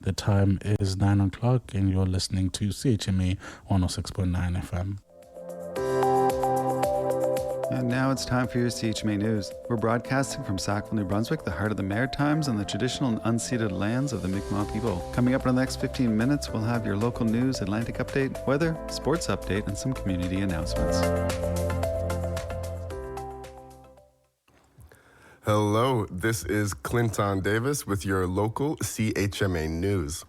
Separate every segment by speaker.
Speaker 1: The time is 9 o'clock, and you're listening to CHMA 106.9 FM.
Speaker 2: And now it's time for your CHMA News. We're broadcasting from Sackville, New Brunswick, the heart of the Maritimes and the traditional and unceded lands of the Mi'kmaq people. Coming up in the next 15 minutes, we'll have your local news, Atlantic update, weather, sports update, and some community announcements.
Speaker 3: Hello, this is Clinton Davis with your local CHMA News.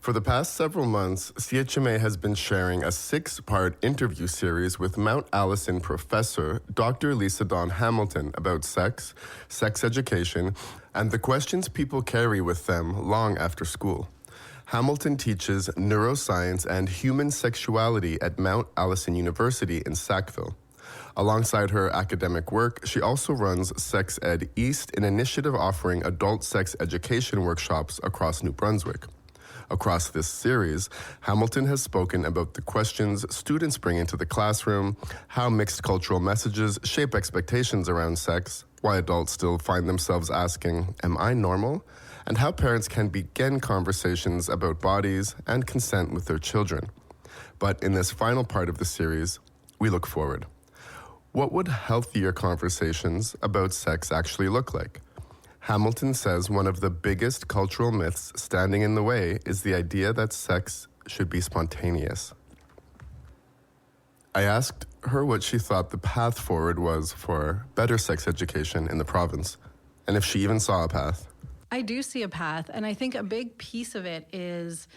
Speaker 3: For the past several months, CHMA has been sharing a 6-part interview series with Mount Allison professor Dr. Lisa Dawn Hamilton about sex, sex education, and the questions people carry with them long after school. Hamilton teaches neuroscience and human sexuality at Mount Allison University in Sackville. Alongside her academic work, she also runs Sex Ed East, an initiative offering adult sex education workshops across New Brunswick. Across this series, Hamilton has spoken about the questions students bring into the classroom, how mixed cultural messages shape expectations around sex, why adults still find themselves asking, "Am I normal?" and how parents can begin conversations about bodies and consent with their children. But in this final part of the series, we look forward. What would healthier conversations about sex actually look like? Hamilton says one of the biggest cultural myths standing in the way is the idea that sex should be spontaneous. I asked her what she thought the path forward was for better sex education in the province, and if she even saw a path.
Speaker 4: I do see a path, and I think a big piece of it is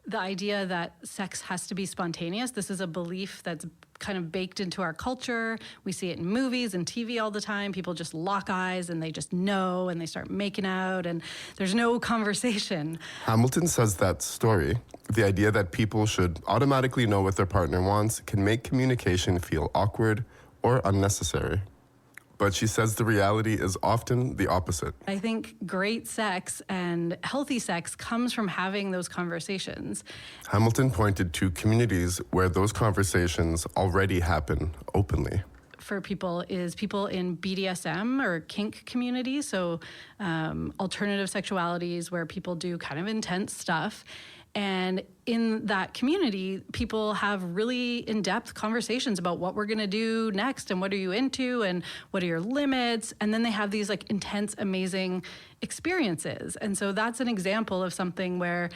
Speaker 4: the idea that sex has to be spontaneous. This is a belief that's kind of baked into our culture. We see it in movies and TV all the time. People just lock eyes and they just know and they start making out and there's no conversation.
Speaker 3: Hamilton says that story, the idea that people should automatically know what their partner wants, can make communication feel awkward or unnecessary. But she says the reality is often the opposite.
Speaker 4: I think great sex and healthy sex comes from having those conversations.
Speaker 3: Hamilton pointed to communities where those conversations already happen openly.
Speaker 4: For people is people in BDSM or kink communities, so alternative sexualities where people do kind of intense stuff. And in that community, people have really in-depth conversations about what we're going to do next and what are you into and what are your limits. And then they have these like intense, amazing experiences. And so that's an example of something where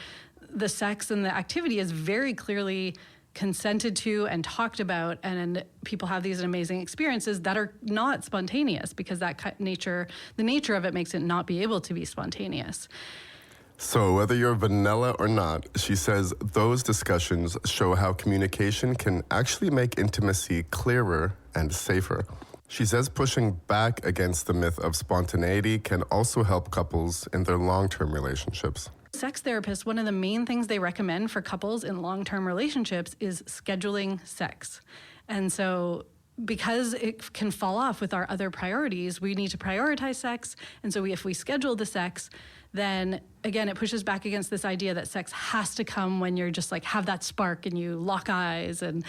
Speaker 4: the sex and the activity is very clearly consented to and talked about, and people have these amazing experiences that are not spontaneous because the nature of it makes it not be able to be spontaneous.
Speaker 3: So whether you're vanilla or not, she says those discussions show how communication can actually make intimacy clearer and safer. She says pushing back against the myth of spontaneity can also help couples in their long-term relationships.
Speaker 4: Sex therapists, one of the main things they recommend for couples in long-term relationships is scheduling sex. And so because it can fall off with our other priorities, we need to prioritize sex. And so if we schedule the sex, then again, it pushes back against this idea that sex has to come when you're just like have that spark and you lock eyes. And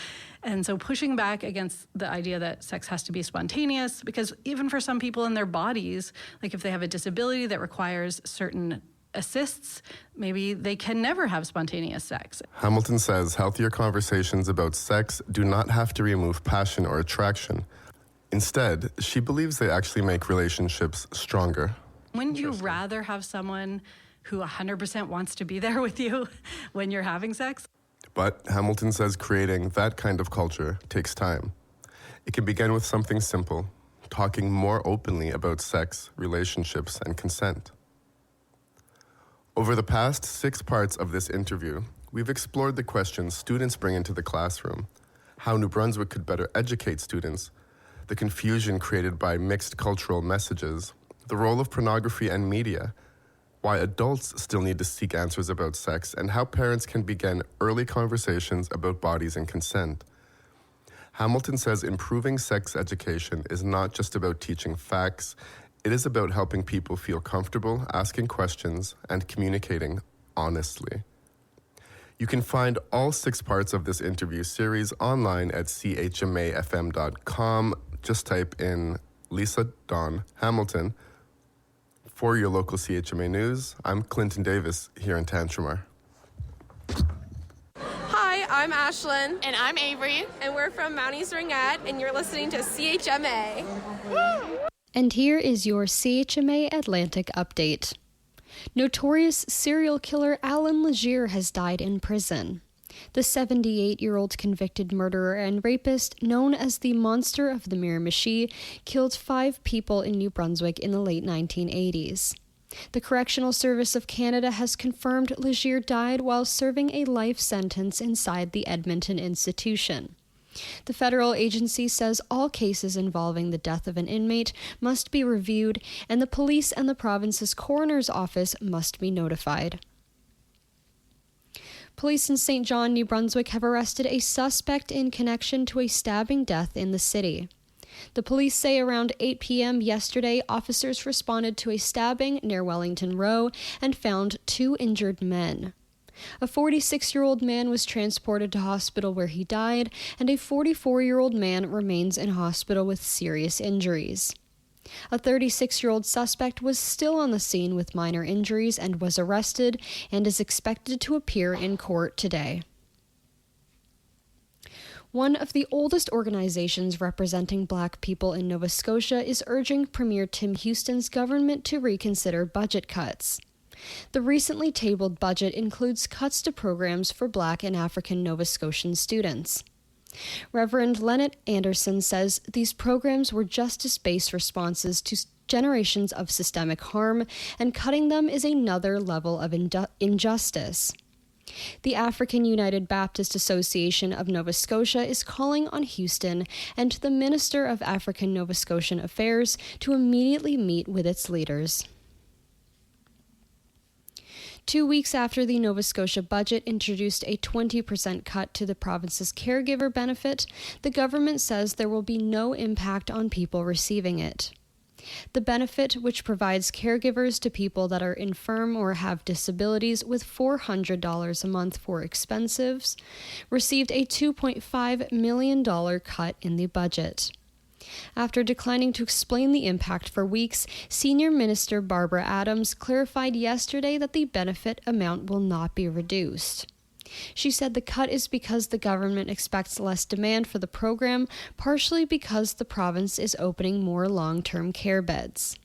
Speaker 4: so pushing back against the idea that sex has to be spontaneous, because even for some people in their bodies, like if they have a disability that requires certain assists, maybe they can never have spontaneous sex.
Speaker 3: Hamilton says healthier conversations about sex do not have to remove passion or attraction. Instead, she believes they actually make relationships stronger.
Speaker 4: Wouldn't you rather have someone who 100% wants to be there with you when you're having sex?
Speaker 3: But Hamilton says creating that kind of culture takes time. It can begin with something simple, talking more openly about sex, relationships, and consent. Over the past 6 parts of this interview, we've explored the questions students bring into the classroom, how New Brunswick could better educate students, the confusion created by mixed cultural messages, the role of pornography and media, why adults still need to seek answers about sex, and how parents can begin early conversations about bodies and consent. Hamilton says improving sex education is not just about teaching facts, it is about helping people feel comfortable asking questions and communicating honestly. You can find all 6 parts of this interview series online at chmafm.com. Just type in Lisa Dawn Hamilton For your local CHMA News, I'm Clinton Davis here in Tantramar.
Speaker 5: Hi, I'm Ashlyn.
Speaker 6: And I'm Avery.
Speaker 5: And we're from Mount East Ringette, and you're listening to CHMA.
Speaker 7: And here is your CHMA Atlantic update. Notorious serial killer Alan Legier has died in prison. The 78-year-old convicted murderer and rapist, known as the Monster of the Miramichi, killed 5 people in New Brunswick in the late 1980s. The Correctional Service of Canada has confirmed Legier died while serving a life sentence inside the Edmonton institution. The federal agency says all cases involving the death of an inmate must be reviewed, and the police and the province's coroner's office must be notified. Police in St. John, New Brunswick have arrested a suspect in connection to a stabbing death in the city. The police say around 8 p.m. yesterday, officers responded to a stabbing near Wellington Row and found 2 injured men. A 46-year-old man was transported to hospital where he died, and a 44-year-old man remains in hospital with serious injuries. A 36-year-old suspect was still on the scene with minor injuries and was arrested and is expected to appear in court today. One of the oldest organizations representing Black people in Nova Scotia is urging Premier Tim Houston's government to reconsider budget cuts. The recently tabled budget includes cuts to programs for Black and African Nova Scotian students. Reverend Lynette Anderson says these programs were justice-based responses to generations of systemic harm, and cutting them is another level of injustice. The African United Baptist Association of Nova Scotia is calling on Houston and the Minister of African Nova Scotian Affairs to immediately meet with its leaders. 2 weeks after the Nova Scotia budget introduced a 20% cut to the province's caregiver benefit, the government says there will be no impact on people receiving it. The benefit, which provides caregivers to people that are infirm or have disabilities with $400 a month for expenses, received a $2.5 million cut in the budget. After declining to explain the impact for weeks, Senior Minister Barbara Adams clarified yesterday that the benefit amount will not be reduced. She said the cut is because the government expects less demand for the program, partially because the province is opening more long-term care beds.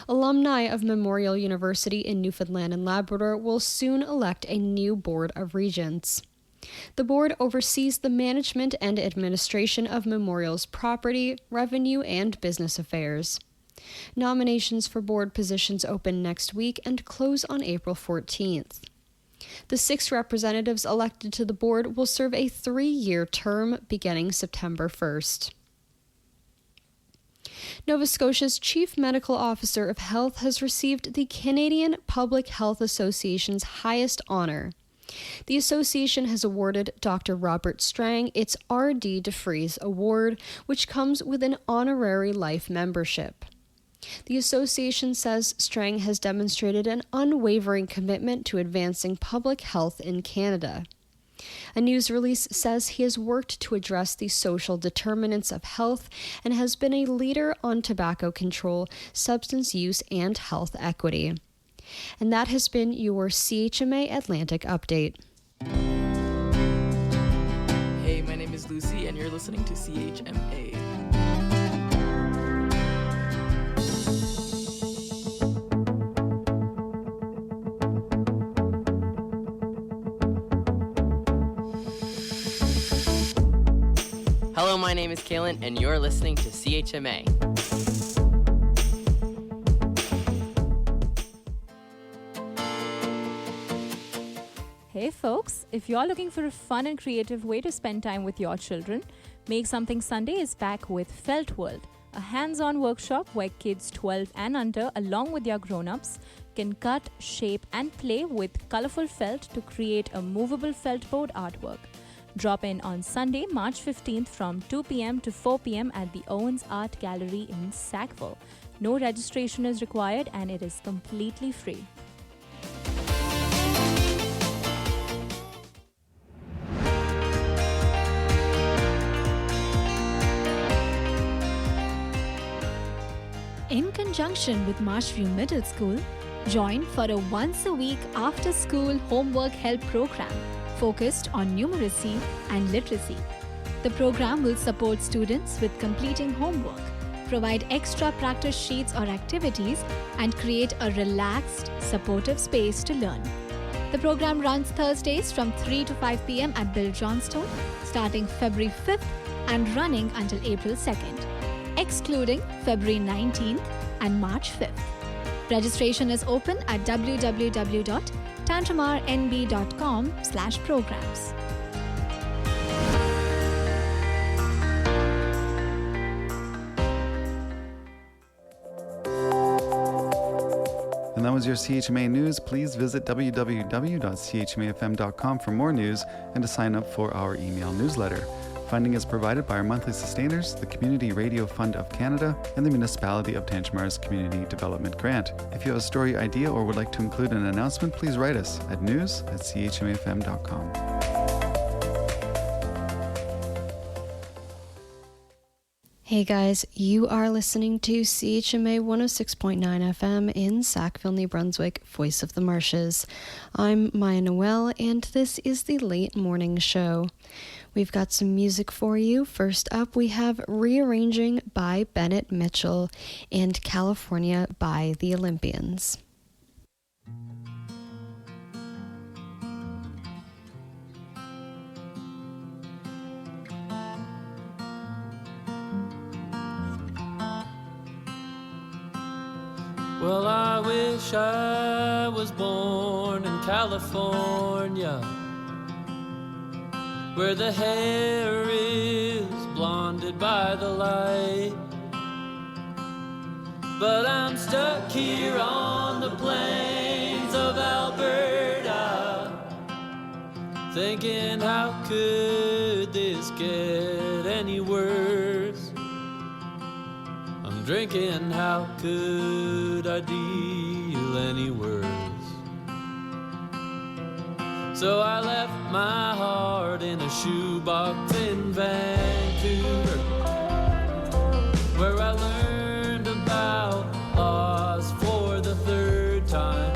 Speaker 7: Alumni of Memorial University in Newfoundland and Labrador will soon elect a new Board of Regents. The board oversees the management and administration of Memorial's property, revenue, and business affairs. Nominations for board positions open next week and close on April 14th. The 6 representatives elected to the board will serve a 3-year term beginning September 1st. Nova Scotia's Chief Medical Officer of Health has received the Canadian Public Health Association's highest honor. The association has awarded Dr. Robert Strang its R.D. DeFries Award, which comes with an honorary life membership. The association says Strang has demonstrated an unwavering commitment to advancing public health in Canada. A news release says he has worked to address the social determinants of health and has been a leader on tobacco control, substance use, and health equity. And that has been your CHMA Atlantic update.
Speaker 8: Hey, my name is Lucy, and you're listening to CHMA.
Speaker 6: Hello, my name is Kaylin, and you're listening to CHMA.
Speaker 9: Hey folks, if you're looking for a fun and creative way to spend time with your children, Make Something Sunday is back with Felt World, a hands-on workshop where kids 12 and under, along with their grown-ups, can cut, shape, and play with colorful felt to create a movable felt board artwork. Drop in on Sunday, March 15th from 2 p.m. to 4 p.m. at the Owens Art Gallery in Sackville. No registration is required and it is completely free.
Speaker 10: In conjunction with Marshview Middle School, join for a once-a-week after-school homework help program focused on numeracy and literacy. The program will support students with completing homework, provide extra practice sheets or activities, and create a relaxed, supportive space to learn. The program runs Thursdays from 3 to 5 p.m. at Bill Johnstone, starting February 5th and running until April 2nd, excluding February 19th and March 5th. Registration is open at www.tantramrnb.com/programs.
Speaker 2: And that was your CHMA News. Please visit www.chmafm.com for more news and to sign up for our email newsletter. Funding is provided by our monthly sustainers, the Community Radio Fund of Canada, and the Municipality of Tantramara's Community Development Grant. If you have a story idea or would like to include an announcement, please write us at news@chmafm.com.
Speaker 7: Hey guys, you are listening to CHMA 106.9 FM in Sackville, New Brunswick, Voice of the Marshes. I'm Maya Noel, and this is the Late Morning Show. We've got some music for you. First up, we have Rearranging by Bennett Mitchell and California by the Olympians.
Speaker 11: Well, I wish I was born in California, where the hair is blonded by the light. But I'm stuck here on the plains of Alberta, thinking how could this get any worse? I'm drinking, how could I deal any worse? So I left my heart in a shoebox in Vancouver, where I learned about loss for the third time.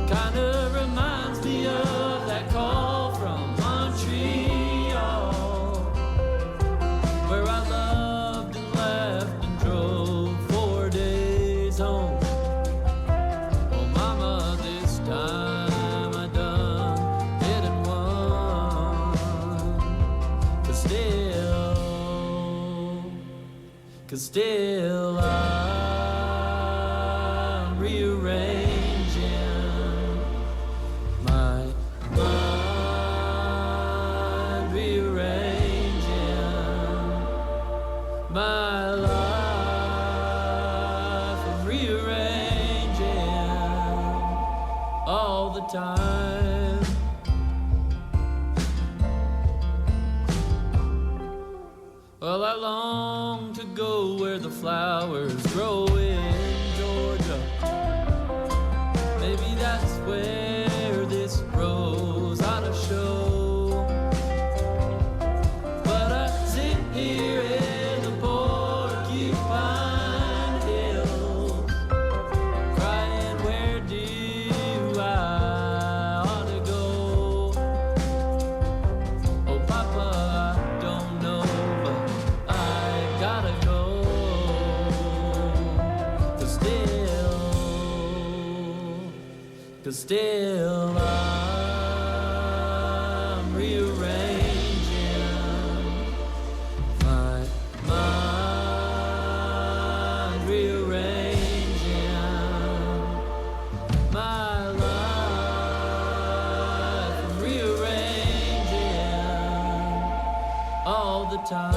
Speaker 11: Kinda reminds me of that call from Montreal, where I loved and left and drove 4 days home. Oh mama, this time I done hit and won. Cause still I'm rearranging my mind, rearranging my life, I'm rearranging all the time. Well, I long to go where the flowers grow in Georgia. Maybe that's where this rose ought to show. But I sit here in the Porcupine Hills, crying, where do I ought to go? Oh Papa, I don't know, but I gotta go. Cause still I'm rearranging my mind, rearranging my life, I'm rearranging all the time.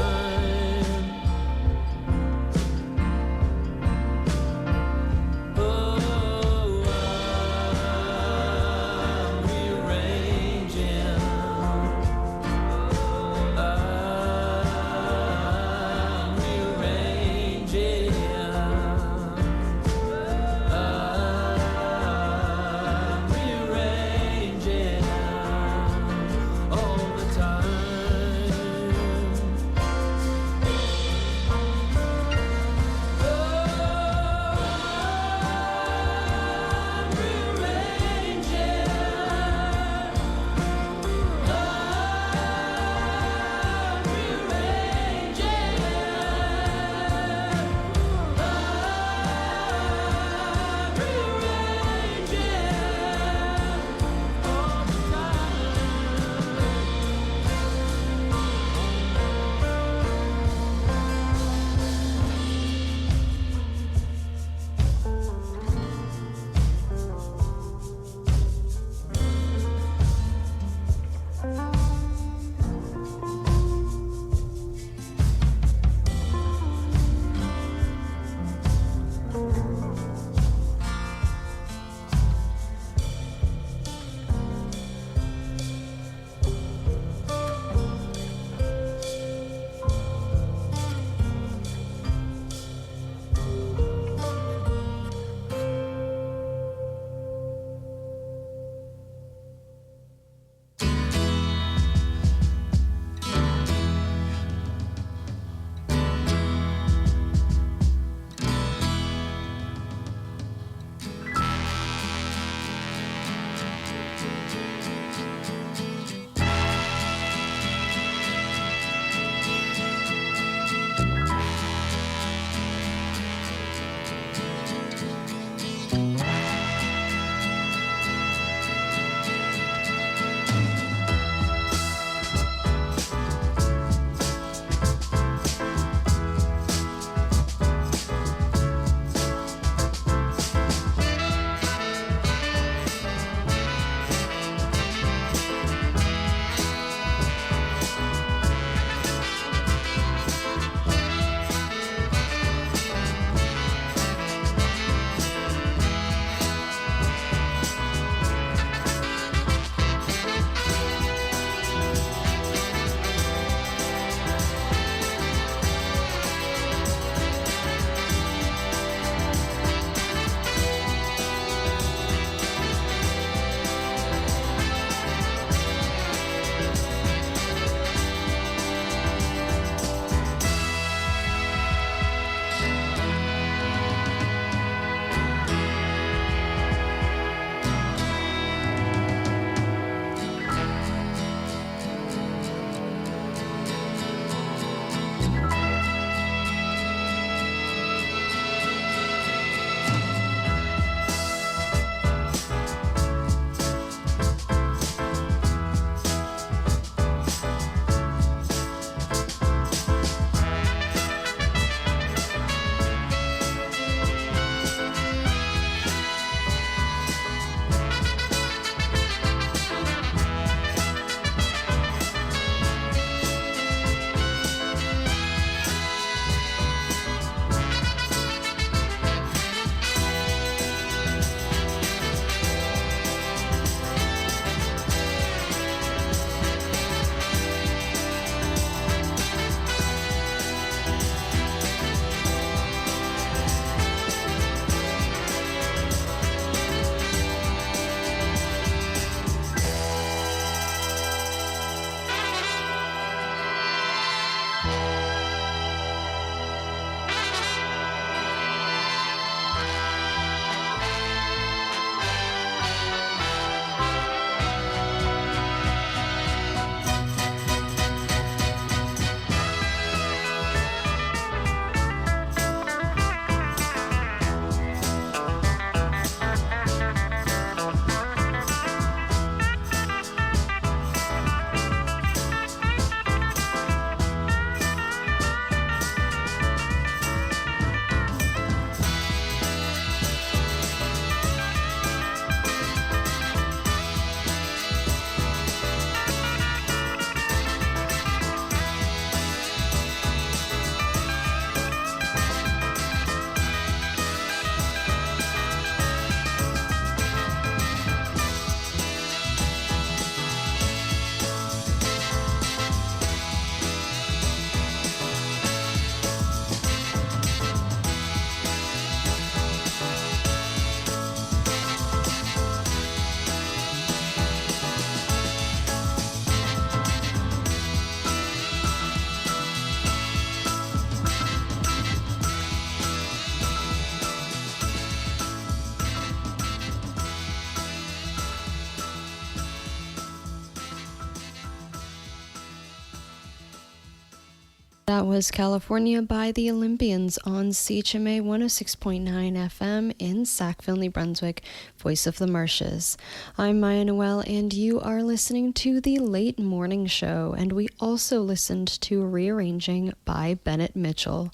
Speaker 7: That was California by the Olympians on CHMA 106.9 FM in Sackville, New Brunswick, Voice of the Marshes. I'm Maya Noel, and you are listening to the Late Morning Show, and we also listened to Rearranging by Bennett Mitchell.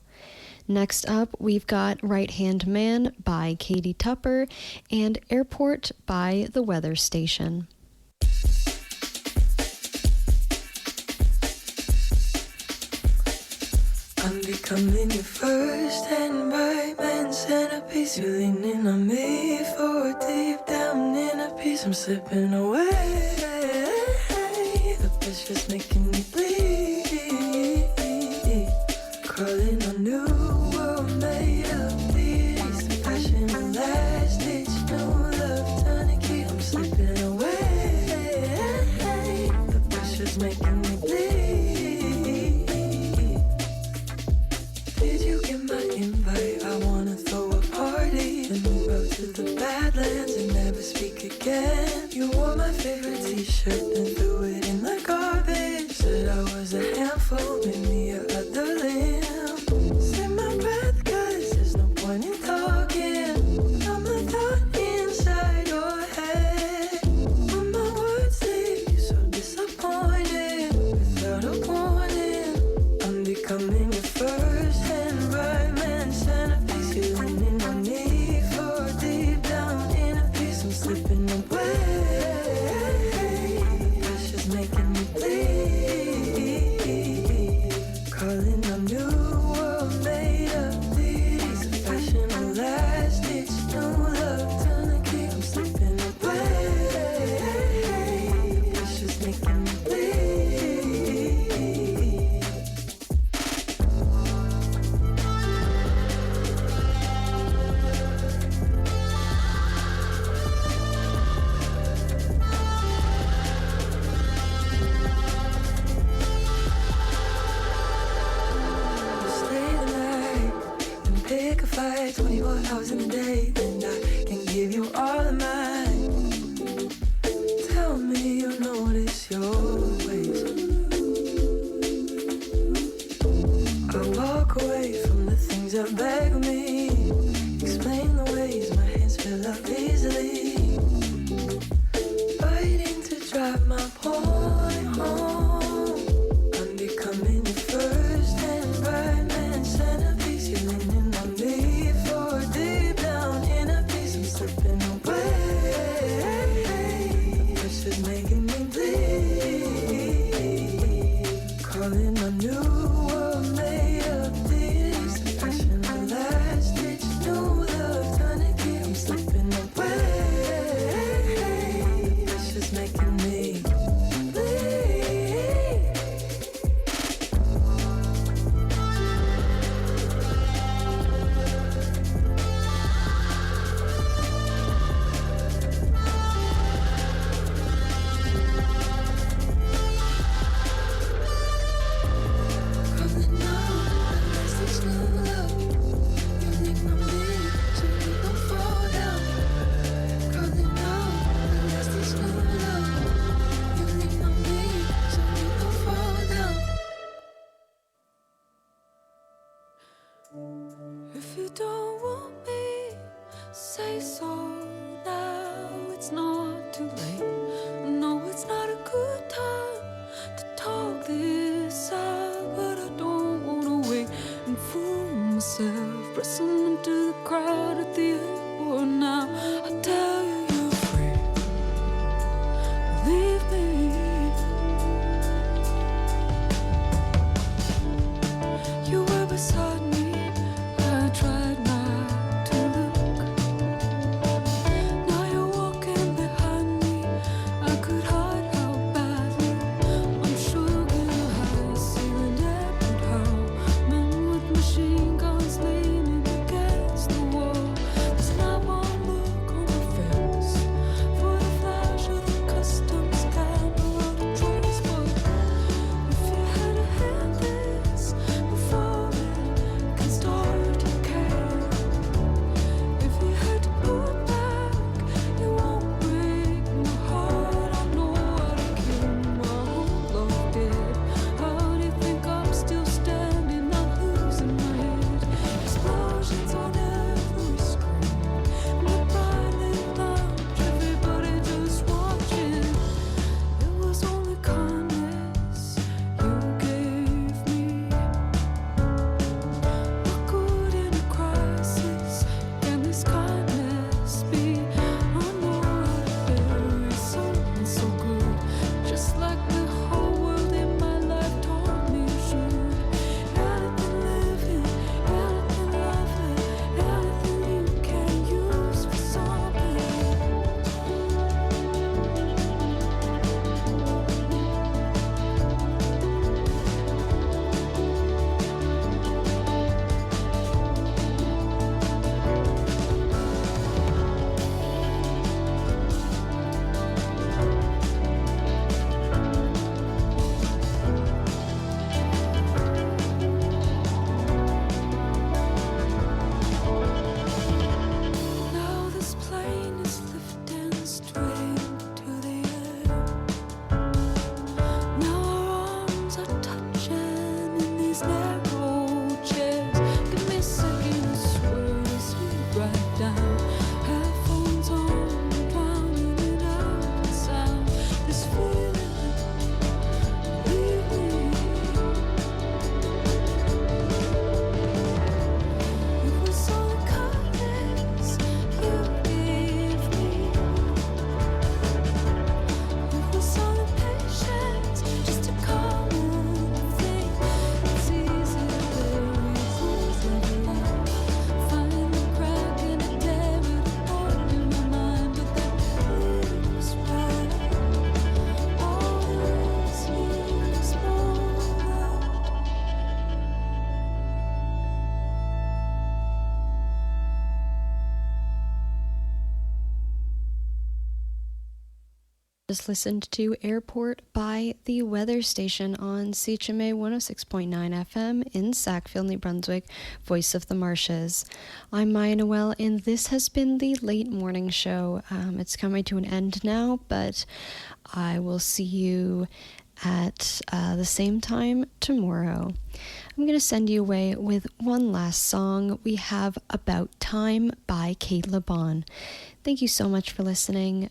Speaker 7: Next up, we've got Right Hand Man by Katie Tupper and Airport by The Weather Station.
Speaker 12: I'm becoming your first and right man centerpiece. You're leaning on me for a deep down inner peace. I'm slipping away. The pressure's making me bleed. Crawling on new world made of these. Passion and last ditch, no love tourniquet. I'm slipping away. The pressure's making me bleed. Did you get my invite? I wanna throw a party. Then move out to the Badlands and never speak again. You wore my favorite t-shirt, then threw it in the garbage. Said I was a handful, made me your other limb. Save my breath, cause there's no point in talking. I'm a thought inside your head. When my words leave you so disappointed, without a warning, I'm becoming your first and right man centerpiece. You're leaning on me for deep down inner peace. I'm slipping away. The pressure's making me bleed. Calling on new world made of these. Fashion will last, it's no love tourniquet. I'm slipping away. The pressure's making me bleed. Stay the night and pick a fight. 24 hours in a day, and I can give you all of mine. Tell me you notice your ways. I walk away from the things that beg me. Explain the ways my hands fill up easily. Fighting to drive my point home. I'm becoming your first and right man centerpiece. You're leaning on me for deep down inner peace. I'm slipping away. The pressure's making me bleed. Calling on new world made of these. Passion will last, it's new love tourniquet. I'm slipping away. The pressure's making me bleed. Calling out, unless there's no love. You lean on me, so you don't fall down. Calling out, unless there's no love. You lean on me, so you don't fall down. If you don't want me, say so now. It's not too late. No, it's not a good time to talk this out, but I don't wanna wait and fool myself. Pressing into the crowd at the airport now. I tell you you're free. Leave me. You were beside me. I tried not to look. Now you're walking behind me. I could hide how badly I'm shook in a high ceiling airport. How men with machine guns leaning against the wall. There's
Speaker 7: Just listened to Airport by the weather station on CHMA 106.9 FM in Sackville, New Brunswick, Voice of the Marshes. I'm Maya Noel, and this has been the late morning show. It's coming to an end now, but I will see you at the same time tomorrow. I'm going to send you away with one last song. We have About Time by Kate LeBon. Thank you so much for listening.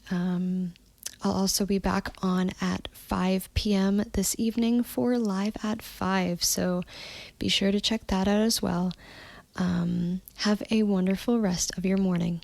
Speaker 7: I'll also be back on at 5 p.m. this evening for Live at 5, so be sure to check that out as well. Have a wonderful rest of your morning.